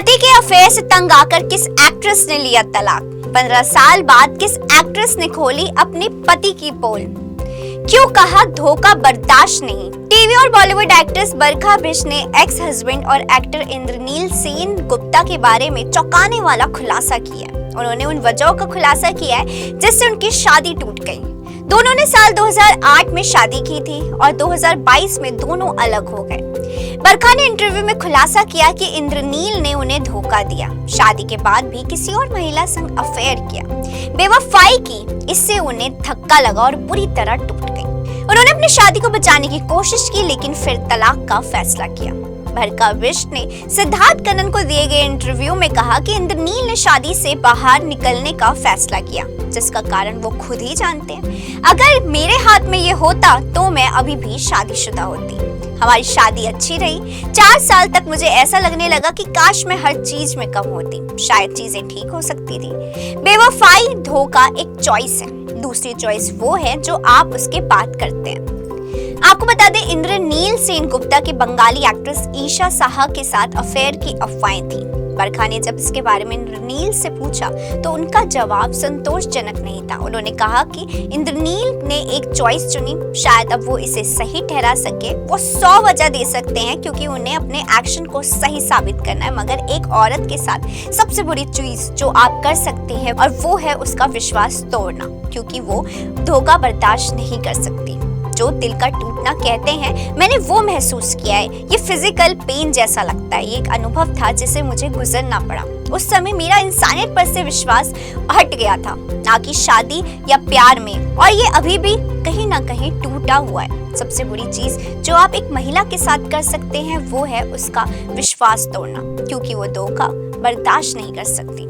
पति के अफेयर से तंग आकर किस एक्ट्रेस ने लिया तलाक? 15 साल बाद किस एक्ट्रेस ने खोली अपने पति की पोल? क्यों कहा धोखा बर्दाश्त नहीं? टीवी और बॉलीवुड एक्ट्रेस बरखा बिष्ट ने एक्स हस्बैंड और एक्टर इंद्रनील सेन गुप्ता के बारे में चौंकाने वाला खुलासा किया। उन्होंने उन वजहों का खुलासा किया है जिससे उनकी शादी टूट गई। दोनों ने साल 2008 में शादी की थी और 2022 में दोनों अलग हो गए। बरखा ने इंटरव्यू में खुलासा किया कि इंद्रनील ने उन्हें धोखा दिया, शादी के बाद भी किसी और महिला संग अफेयर किया, बेवफाई की। इससे उन्हें धक्का लगा और बुरी तरह टूट गई। उन्होंने अपनी शादी को बचाने की कोशिश की लेकिन फिर तलाक का फैसला किया। बरखा बिष्ट ने सिद्धार्थ कनन को दिए गए इंटरव्यू में कहा कि इंद्रनील ने शादी से बाहर निकलने का फैसला किया, जिसका कारण वो खुद ही जानते हैं। अगर मेरे हाथ में ये होता तो मैं अभी भी शादीशुदा होती। हमारी शादी अच्छी रही। 4 साल तक मुझे ऐसा लगने लगा कि काश मैं हर चीज में कम होती, शायद चीजें ठीक हो सकती थी। बेवफाई धोखा एक चॉइस है, दूसरी चॉइस वो है जो आप उसके बाद करते हैं। आपको बता दें, इंद्रनील सेन गुप्ता की बंगाली एक्ट्रेस ईशा साहा के साथ अफेयर की अफवाहें थी। बरखा ने जब इसके बारे में इंद्रनील से पूछा तो उनका जवाब संतोषजनक नहीं था। उन्होंने कहा कि इंद्रनील ने एक चॉइस चुनी, शायद अब वो इसे सही ठहरा सके। वो 100 वजह दे सकते हैं क्योंकि उन्हें अपने एक्शन को सही साबित करना है, मगर एक औरत के साथ सबसे बुरी चीज जो आप कर सकते हैं और वो है उसका विश्वास तोड़ना, क्योंकि वो धोखा बर्दाश्त नहीं कर सकती। जो दिल का टूटना कहते हैं, मैंने वो महसूस किया है। ये फिजिकल पेन जैसा लगता है। ये एक अनुभव था जिसे मुझे गुजरना पड़ा। उस समय मेरा इंसानियत पर से विश्वास हट गया था, ना कि शादी या प्यार में, और ये अभी भी कहीं ना कहीं टूटा हुआ है। सबसे बुरी चीज जो आप एक महिला के साथ कर सकते हैं वो है उसका विश्वास तोड़ना, क्योंकि वो धोखा बर्दाश्त नहीं कर सकती।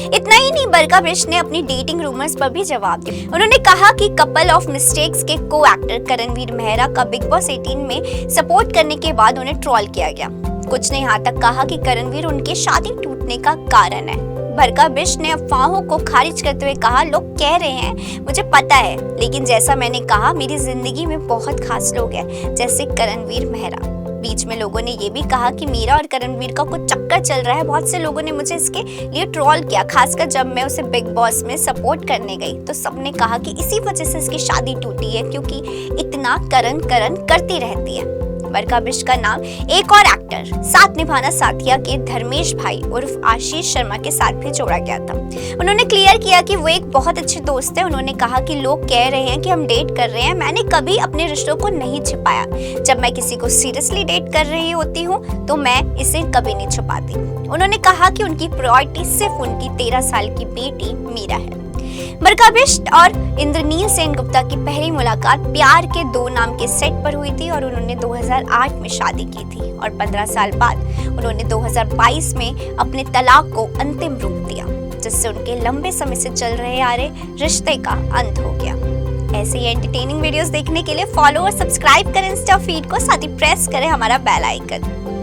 इतना ही नहीं, बरखा बिष्ट ने अपनी डेटिंग रूमर्स पर भी जवाब दिया। उन्होंने कहा कि कपल ऑफ मिस्टेक्स के को एक्टर करणवीर मेहरा का बिग बॉस 18 में सपोर्ट करने के बाद उन्हें ट्रोल किया गया। कुछ ने यहाँ तक कहा कि करणवीर उनके शादी टूटने का कारण है। बरखा बिष्ट ने अफवाहों को खारिज करते हुए कहा, लोग कह रहे हैं, मुझे पता है, लेकिन जैसा मैंने कहा, मेरी जिंदगी में बहुत खास लोग हैं, जैसे करणवीर मेहरा। बीच में लोगों ने ये भी कहा कि मेरा और करणवीर का कुछ चक्कर चल रहा है। बहुत से लोगों ने मुझे इसके लिए ट्रोल किया, खासकर जब मैं उसे बिग बॉस में सपोर्ट करने गई तो सबने कहा कि इसी वजह से इसकी शादी टूटी है, क्योंकि इतना करण करती रहती है। बरखा बिष्ट का नाम एक और एक्टर साथ निभाना साथिया के धर्मेश भाई उर्फ आशीष शर्मा के साथ भी जोड़ा गया था। उन्होंने क्लियर किया कि वो एक बहुत अच्छे दोस्त है। उन्होंने कहा कि लोग कह रहे हैं कि हम डेट कर रहे हैं, मैंने कभी अपने रिश्तों को नहीं छिपाया। जब मैं किसी को सीरियसली डेट कर रही होती हूँ तो मैं इसे कभी नहीं छुपाती। उन्होंने कहा कि उनकी प्रायोरिटी सिर्फ उनकी 13 साल की बेटी मीरा है। बरखा बिष्ट और इंद्रनील सेन गुप्ता की पहली मुलाकात प्यार के 2 नाम के सेट पर हुई थी और उन्होंने 2008 में शादी की थी और 15 साल बाद उन्होंने 2022 में अपने तलाक को अंतिम रूप दिया, जिससे उनके लंबे समय से चल रहे आ रहे रिश्ते का अंत हो गया। ऐसे ही एंटरटेनिंग वीडियोस देखने के लिए फॉलो और सब्सक्राइब करें इंस्टा फीड को, साथ ही प्रेस करें हमारा बेल आइकन।